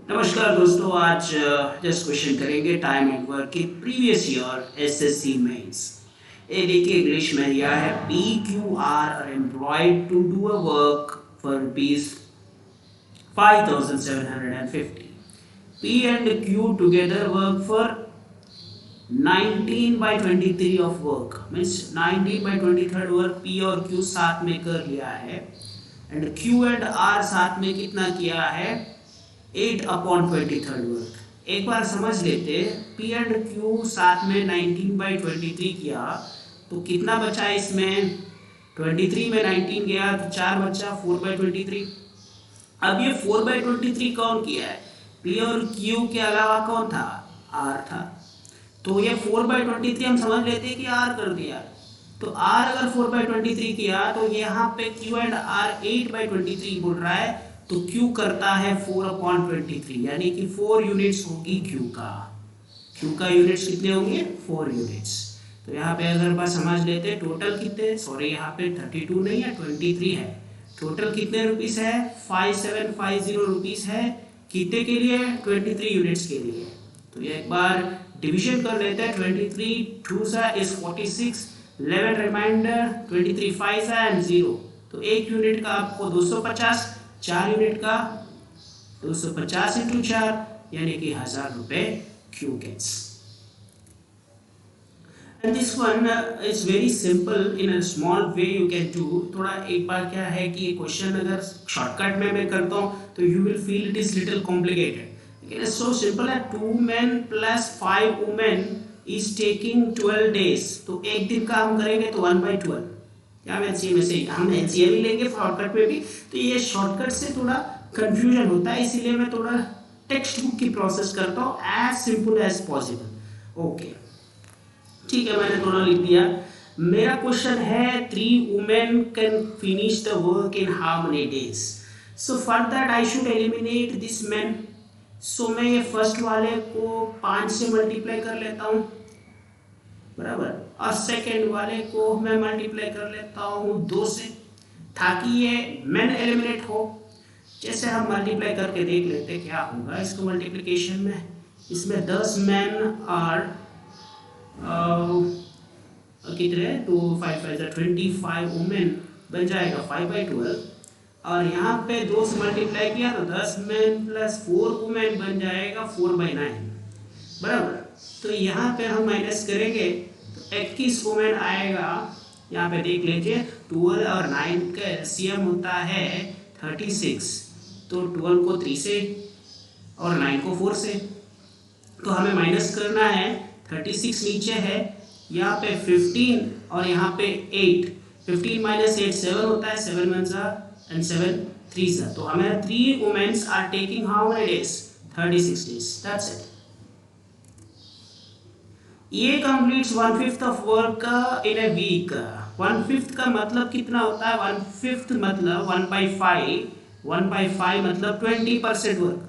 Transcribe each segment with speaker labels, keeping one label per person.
Speaker 1: नमस्कार दोस्तों, आज जस्ट क्वेश्चन करेंगे टाइम एंड वर्क की प्रीवियस ईयर एसएससी मेंस। ये देखिए इंग्लिश में दिया है P Q R employed to do a work for rupees 5750। P and Q together work for 19/23 of work, means 19/23 work P और Q साथ में कर लिया है एंड Q एंड R साथ में कितना किया है 8/23 वर्क। एक बार समझ लेते, P एंड Q साथ में 19/23 किया तो कितना बचा इसमें 23 में 19 गया तो 4 बचा 4/23। अब ये 4/23 कौन किया है? P और Q के अलावा कौन था? R था। तो ये 4/23 हम समझ लेते हैं कि R कर दिया। तो R अगर 4/23 किया तो यहाँ पे Q एंड R 8/23 बोल रहा है, तो Q करता है 4/23, यानी कि 4 यूनिट्स होगी Q का यूनिट्स कितने होंगे? 4 यूनिट्स। तो यहाँ पे अगर बात समझ लेते टोटल कितने, सॉरी यहाँ पे 32 नहीं है 23 है। टोटल कितने रुपीस है? 5750 रुपीस है। कितने के लिए? 23 यूनिट्स के लिए। तो ये एक बार डिवीजन कर लेते हैं। 23 2 is 46, 11 रिमाइंडर, 23 5 एंड 0। तो एक यूनिट का आपको 250, 4 यूनिट का 250 इंटू 4 यानी कि 1000 रुपए Q gets। And this one is very simple in a small way you can do। थोड़ा एक बार क्या है कि ये क्वेश्चन अगर शॉर्टकट में मैं करता हूँ तो you will feel it is little complicated। It is so simple है। 2 men plus 5 women is taking 12 days। तो एक दिन का हम करेंगे तो 1/12। क्या हम एचसीएम से हम एचसीएम ही लेंगे शॉर्टकट में भी। तो ये शॉर्टकट से थोड़ा कंफ्यूजन होता है, इसीलिए मैं थोड़ा टेक्स्ट बुक की प्रोसेस करता हूँ as simple as possible. Okay ठीक है, मैंने थोड़ा लिख दिया। मेरा क्वेश्चन है 3 women can finish the work in how many days. So for that I should eliminate this man. So मैं ये फर्स्ट वाले को 5 से मल्टीप्लाई कर लेता हूँ, बराबर, और सेकेंड वाले को मैं मल्टीप्लाई कर लेता हूँ 2 से, ताकि ये मैन एलिमिनेट हो। जैसे हम मल्टीप्लाई करके देख लेते क्या होगा इसको मल्टीप्लिकेशन में। इसमें 10 मैन और कितने 2 5 5 25 वुमेन बन जाएगा 5/12, और यहाँ पे 2 से मल्टीप्लाई किया तो 10 मैन प्लस 4 वुमेन बन जाएगा 4/9, बराबर। तो यहाँ पे हम माइनस करेंगे तो 21 वुमेन आएगा। यहाँ पे देख लीजिए 12 और 9 का एलसीएम होता है 36। तो 12 को 3 से और 9 को 4 से, तो हमें माइनस करना है। 36 नीचे है, यहाँ पे 15 और यहाँ पे 8। 15 माइनस 8 7 होता है, 7 1 एंड 7 3 तो हमें 3 womens are taking how many days? 36 days. That's it. ये completes 1/5 of work in a week. 1/5 का मतलब कितना होता है? 1/5 मतलब 1/5। 1/5 मतलब 20% वर्क।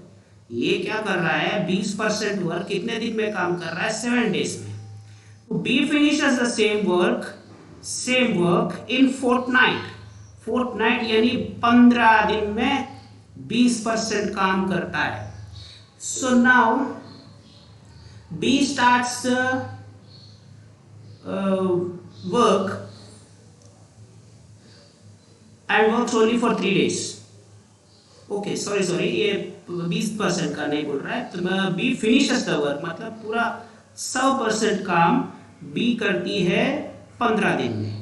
Speaker 1: ये क्या कर रहा है? 20% वर्क कितने दिन में काम कर रहा है? 7 डेज में। तो B finishes the same work in fortnight यानी 15 दिन में 20% काम करता है। So now B starts work and works only for 3 days. Okay sorry ये 20% का नहीं बोल रहा है। तो बी फिनिशेस द वर्क मतलब पूरा 100% काम बी करती है 15 दिन में।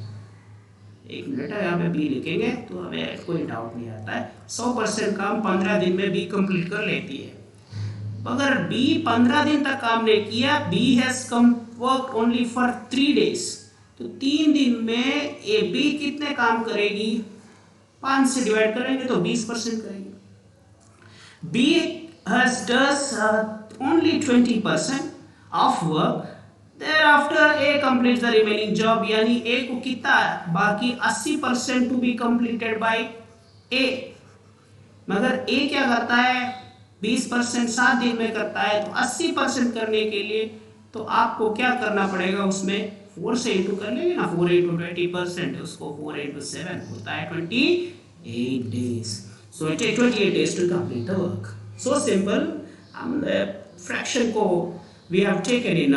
Speaker 1: एक मिनट है, यहाँ पे बी लिखेंगे तो हमें कोई डाउट नहीं आता है। 100% काम 15 दिन में बी कंप्लीट कर लेती है। अगर बी 15 दिन तक काम नहीं किया, B has come work only for 3 days, तो 3 दिन में ए बी कितने काम करेगी? 5 से डिवाइड करेंगे तो 20% करेगी। B does only 20% of work, thereafter A completes the remaining job, यानी A को कितना बाकी 80% to be completed by A। मगर A क्या करता है? 20% 7 दिन में करता है, तो 80% करने के लिए तो आपको क्या करना पड़ेगा? उसमें 4 से इंटू कर लेंगे ना, 4 into 20%, उसको 4 into 7 होता है 28 days। So it takes 28 days to complete the work। So simple। हम फ्रैक्शन को we have taken in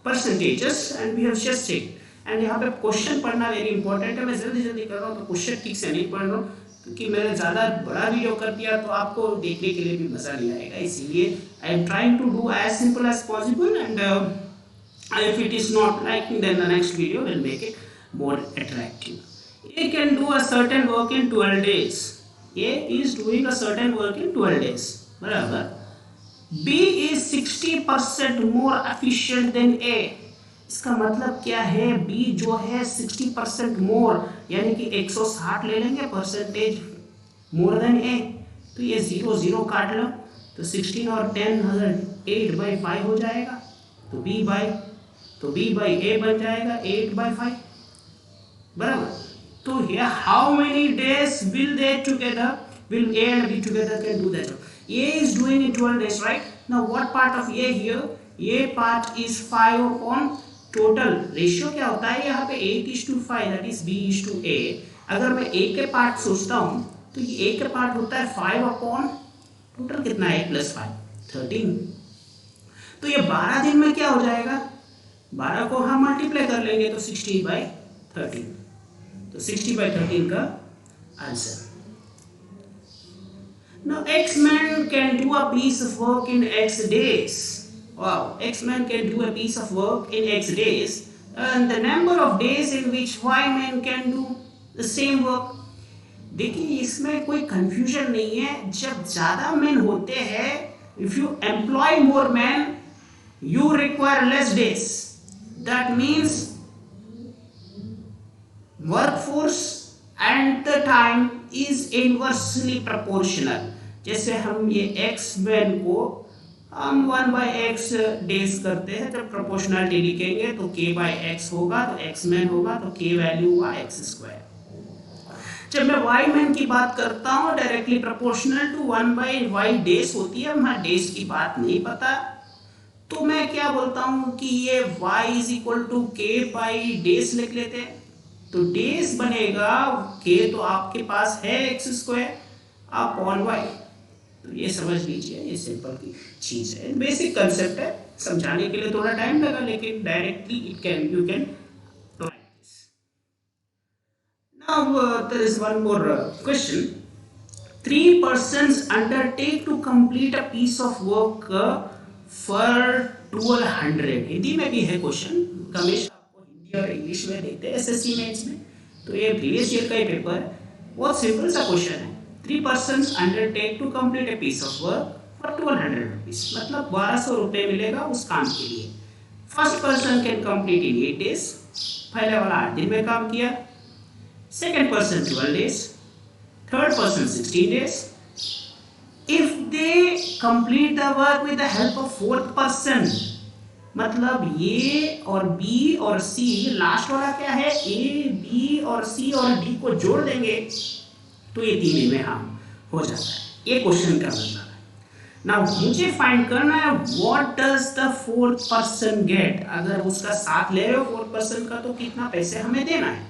Speaker 1: percentages and we have just take and यहाँ पे क्वेश्चन पढ़ना वेरी इंपॉर्टेंट है। मैं जल्दी जल्दी कर रहा हूँ तो क्वेश्चन ठीक से नहीं पढ़ रहा हूँ क्योंकि मैंने ज़्यादा बड़ा वीडियो कर दिया तो आपको देखने के लिए भी मज़ा नहीं आएगा, इसीलिए I am trying to do as simple as possible and if it is not liking then the next video will make it more attractive. A can do a certain work in 12 days. A is doing a certain work in 12 days. बराबर. B is 60% more efficient than A. इसका मतलब क्या है? B जो है 60% more यानी कि 160 ले लेंगे परसेंटेज more than A. तो ये 0 0 काट लो तो 16 और 10 8/5 हो जाएगा तो B by A बन जाएगा 8/5 बराबर। तो here how many days will A and B together can do that? A is doing in 12 days, right? Now what part of A here? A part is 5 upon total ratio क्या होता है यहाँ पे 8:5 that is B is to A। अगर मैं A के part सोचता हूँ तो ये A के पार्ट होता है 5 upon टोटल कितना है 8 + 5 13। तो ये 12 दिन में क्या हो जाएगा? 12 को हम मल्टीप्लाई कर लेंगे तो 60/13 तो 60/13 का answer. Now X man can do a piece of work in X days. Wow, X man can do a piece of work in X days and the number of days in which Y man can do the same work. देखिए इसमें कोई confusion नहीं है, जब ज़्यादा man होते हैं if you employ more men you require less days. That means workforce and the time is inversely proportional. जैसे हम ये x man को हम 1/x days करते हैं, जब प्रोपोर्शनलिटी लिखेंगे तो k/x होगा तो x man होगा तो k वैल्यू हुआ x²। जब मैं y man की बात करता हूँ directly proportional to 1/y days होती है, हमें days की बात नहीं पता तो मैं क्या बोलता हूँ कि ये y = k/days लिख लेते हैं तो days बनेगा k तो आपके पास है x² अपॉन y। तो ये समझ लीजिए, ये सिंपल की चीज़ है, बेसिक कंसेप्ट है, समझाने के लिए थोड़ा टाइम लगा लेकिन directly you can practise. Now there is one more question. 3 persons undertake to complete a piece of work for 1200। Hindi में भी है क्वेश्चन, हमेशा आपको हिंदी और इंग्लिश में देते हैं एसएससी मेंस में, तो ये प्रीवियस ईयर का ही पेपर है, बहुत सिंपल सा क्वेश्चन है। 3 persons undertake to complete a piece of work for 1200 rupees, मतलब 1200 रुपये मिलेगा उस काम के लिए। First person can complete in 8 days, पहले वाला 8 दिन में काम किया। Second person 12 days, third person 16 days। If they complete the work with the help of fourth person, मतलब ये और B और C, लास्ट वाला क्या है A, B और C और D को जोड़ देंगे तो ये 3 दिन में हम हो जाता है। ये क्वेश्चन का मतलब है। नाउ मुझे फाइंड करना है what does the fourth person get. अगर उसका साथ ले रहे हो फोर्थ पर्सन का तो कितना पैसे हमें देना है,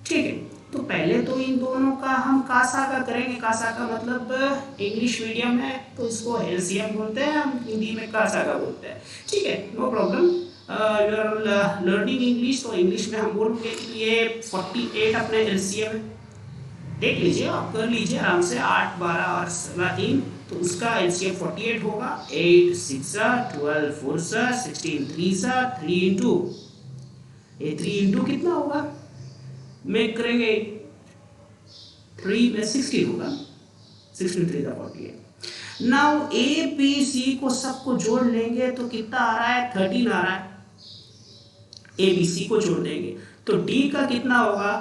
Speaker 1: ठीक है। तो पहले तो इन दोनों का हम कासा का करेंगे। कासा का मतलब इंग्लिश मीडियम है तो इसको एलसीएम बोलते हैं, हम हिंदी में कासा का बोलते हैं, ठीक है, no problem. You are learning English तो इंग्लिश में हम बोलेंगे कि ये 48 अपने एलसीएम है, देख लीजिए, आप कर लीजिए आराम से। 8 12 और 3 तो उसका एलसीएम 48 होगा। 8 6 12 4 16 3 3 इंटू ये 3 इंटू कितना होगा, मेक करेंगे 3 में 16 होगा, 16 3 48। नाउ ए बी सी को सबको जोड़ लेंगे तो कितना आ रहा है 13 आ रहा है। ए बी सी को जोड़ देंगे तो डी का कितना होगा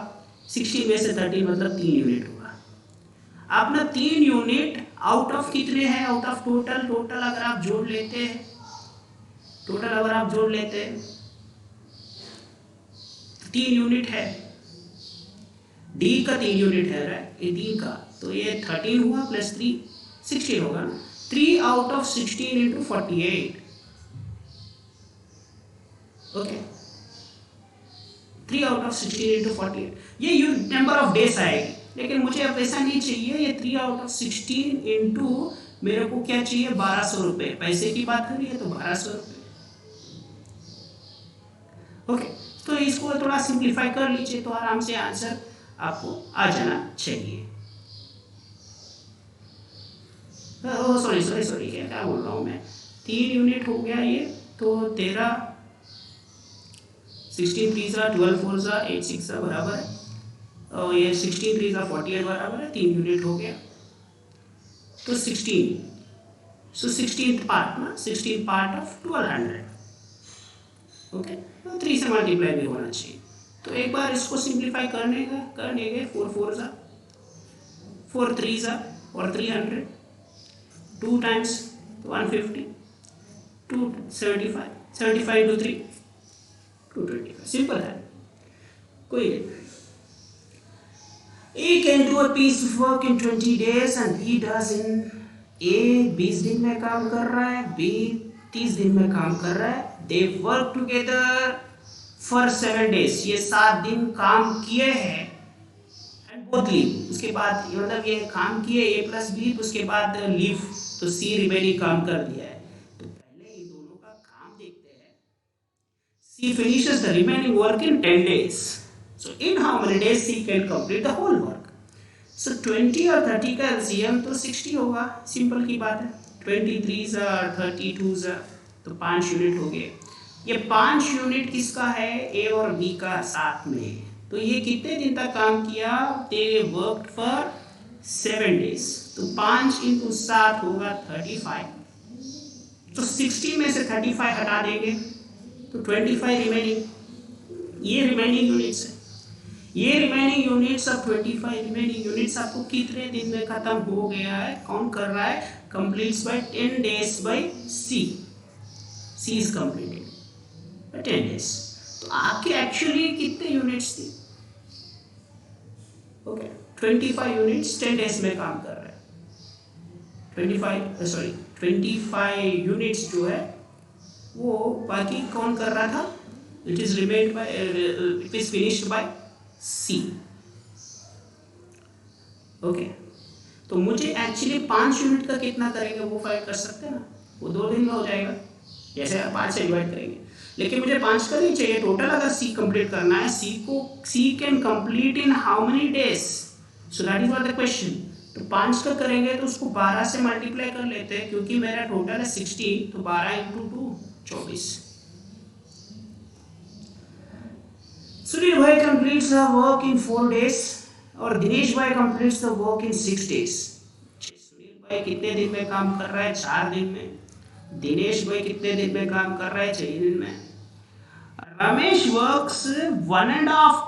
Speaker 1: 16 में से 13 मतलब 3 यूनिट होगा। अपना 3 यूनिट आउट ऑफ कितने हैं, आउट ऑफ टोटल अगर आप जोड़ लेते हैं, टोटल अगर आप जोड़ लेते हैं 3 यूनिट है, डी का 3 यूनिट है राइट, ये 3 का तो ये 13 हुआ प्लस 3 16 होगा ना। 3 out of 16 into 48, okay 3 out of 16 into 48 ये नंबर ऑफ डेज आएगी, लेकिन मुझे अब ऐसा नहीं चाहिए। ये 3 आउट ऑफ 16 इंटू मेरे को क्या चाहिए 1200 रुपये, पैसे की बात करिए तो 1200 रुपये। ओके, तो इसको थोड़ा सिंप्लीफाई कर लीजिए तो आराम से आंसर आपको आ जाना चाहिए। सॉरी सॉरी सॉरी, क्या बोल रहा हूँ मैं, 3 यूनिट हो गया ये, तो 13 16 3 12 4 8 6 बराबर है, और ये 16 3 48 बराबर है, 3 यूनिट हो गया, तो 16, सो 16th पार्ट ना, 16th पार्ट ऑफ 1200। ओके, तो 3 से मल्टीप्लाई भी होना चाहिए। तो एक बार इसको सिंप्लीफाई करने गए, 4 4 4 3 और 300, 2 टाइम्स 150, 275, 75 into 3 225, सिंपल है, कोई नहीं। A can do a piece of work in 20 days and he does in A 20 दिन में काम कर रहा है, B 30 दिन में काम कर रहा है। They work together for 7 days, ये 7 दिन काम किए हैं, and both leave, उसके बाद मतलब ये काम किए A plus B, उसके बाद leave, तो C रिमेनिंग काम कर दिया है। तो पहले इन दोनों का काम देखते हैं। C finishes the remaining work in 10 days. So in how many days he can complete the whole work? So 20 और 30 का LCM तो 60 होगा, सिंपल की बात है। 23 और 32 तो 5 यूनिट हो गए। ये 5 यूनिट किसका है? A और B का साथ में। तो ये कितने दिन तक काम किया? They worked for 7 days। तो 5 into 7 होगा 35। तो 60 में से 35 हटा देंगे तो 25 रिमेनिंग। ये रिमेनिंग यूनिट्स है। ये remaining units of 25 remaining units आपको कितने दिन में खत्म हो गया है? काउंट कर रहा है, completes by 10 days by C। C is completed by 10 days। तो आपके एक्चुअली कितने यूनिट्स थी? ओके, 25 यूनिट्स 10 days में काम कर रहा है। 25 यूनिट्स जो है वो बाकी कौन कर रहा था? It is remained by, it is finished by C। Okay, तो मुझे एक्चुअली 5 यूनिट का कितना करेंगे वो फाइंड कर सकते हैं ना, वो 2 दिन में हो जाएगा, जैसे 5 से डिवाइड करेंगे। लेकिन मुझे 5 का नहीं चाहिए टोटल, अगर C कंप्लीट करना है, C can complete in how many days? So that is what the question. तो 5 का करेंगे तो उसको 12 से मल्टीप्लाई कर लेते हैं, क्योंकि मेरा टोटल है 60, तो 12 into 2 24। Sunil bhai completes the work in 4 days और दिनेश भाई completes the work in 6 days। Sunil भाई कितने दिन में काम कर रहा है? 4 दिन में। दिनेश भाई कितने दिन में काम कर रहा है? 6 दिन में। Ramesh works 1.5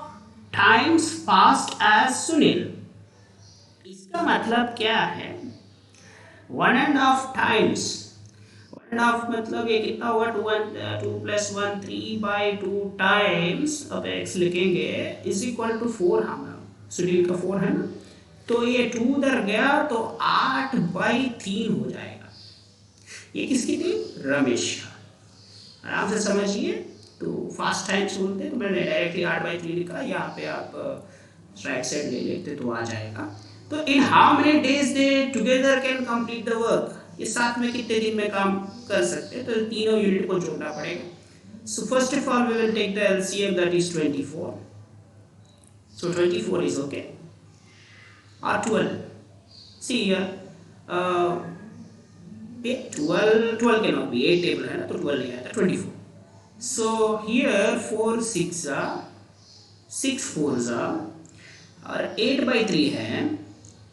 Speaker 1: times fast as Sunil। इसका मतलब क्या है? 1.5 times, 1.5 मतलब ये कितना हुआ? 2 + 1 3/2 टाइम्स, अब x लिखेंगे इज इक्वल टू 4। हम सुनील का 4 है ना, तो ये 2 उधर गया तो 8/3 हो जाएगा। ये किसकी थी? रमेश का। आराम से समझिए, तो फास्ट टाइम्स बोलते हैं, तो मैंने डायरेक्टली 8/3 लिखा, यहाँ पे आप राइट साइड ले लेते तो आ जाएगा। तो इन how many days they together can complete the work? ये साथ में कितने दिन में काम कर सकते हैं? तो तीनों यूनिट को जोड़ना पड़ेगा। So first of all we will take the LCM, that is 24। So 24 is okay, और 12, see here 12 can not be, 8 table है ना, तो 12 नहीं आता, 24। सो हियर 4 6 6 4 और 8/3 है,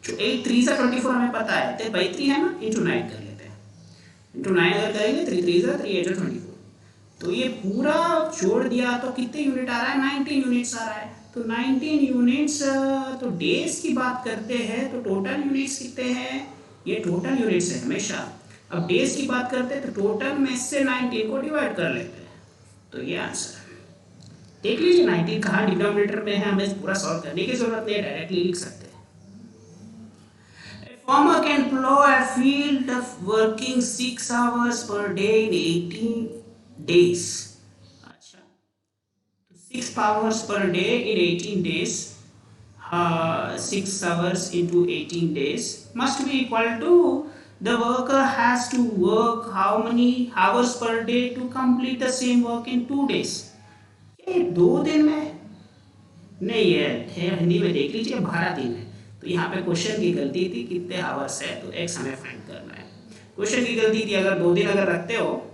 Speaker 1: जो 8 3 24 हमें पता है, 8/3 है ना, into 9 कर लेते हैं। into 9 अगर करेंगे 3 3 3 8 24, तो ये पूरा जोड़ दिया तो कितने यूनिट आ रहा है? 19 यूनिट्स आ रहा है। तो 19 यूनिट्स, तो डेज की बात करते हैं तो टोटल यूनिट्स कितने हैं? ये टोटल यूनिट्स है हमेशा। अब डेज की बात करते हैं तो टोटल में से 19 को डिवाइड कर लेते हैं, तो ये आंसर है। देख लीजिए 19 कहाँ डिनोमिनेटर में है, हमें पूरा सॉल्व करने की जरूरत नहीं है, डायरेक्टली लिख सकते हैं। Farmer can plow a field of working 6 hours per day in 18 days। अच्छा, तो 6 hours per day in 18 days, 6 hours into 18 days must be equal to The worker has to work how many hours per day to complete the same work in 2 days? ये 2 दिन में नहीं है, हिंदी में देख लीजिए 12 दिन है। तो यहाँ पे क्वेश्चन की गलती थी, कितने आवर्स है, तो एक्स हमें फाइंड करना है। क्वेश्चन की गलती थी, अगर 2 दिन अगर रखते हो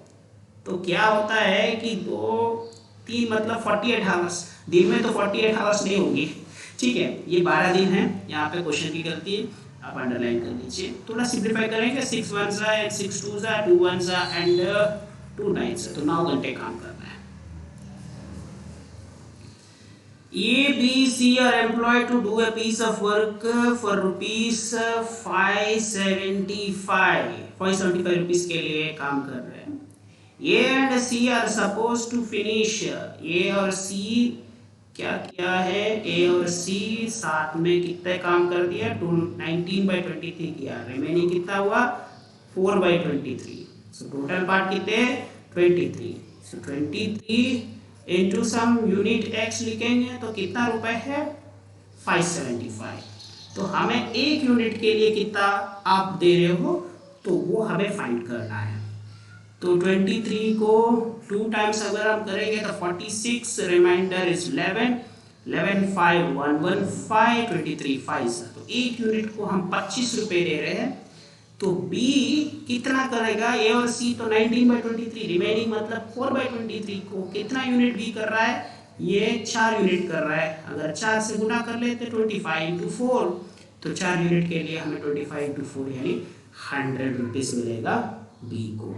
Speaker 1: तो क्या होता है कि 2 3 मतलब 48 आवर्स, दिन में तो 48 आवर्स नहीं होंगी, ठीक है, ये 12 दिन है। यहाँ पे क्वेश्चन की गलती है, आप अंडरलाइन कर लीजिए। थोड़ा सिंप्लीफाई करेंगे, 6 1 एंड 6 2 2 1 एंड 2 9, तो 9 घंटे काम करना है। A, B, C are employed to do a piece of work for rupees 575 rupees के लिए काम कर रहे हैं। A and C are supposed to finish। A और C क्या किया है, A और C साथ में कितने काम कर दिया, 19/23 किया, रिमेनिंग कितना हुआ 4/23। सो टोटल पार्ट कितने 23। सो 23 इंटू सम यूनिट एक्स लिखेंगे तो कितना रुपए है 575। तो हमें एक यूनिट के लिए कितना आप दे रहे हो, तो वो हमें फाइंड करना है। तो 23 को 2 टाइम्स अगर हम करेंगे तो 46, रिमाइंडर इज 11 5 115 23 5। तो एक यूनिट को हम 25 रुपए दे रहे हैं। तो B कितना करेगा, A और C तो 19/23, रिमेनिंग मतलब 4/23 को कितना यूनिट B कर रहा है, ये 4 यूनिट कर रहा है। अगर 4 से गुना कर लेते 25 इंटू 4, तो 4 यूनिट के लिए हमें 25 इंटू 4 यानी 100 रुपीज मिलेगा B को।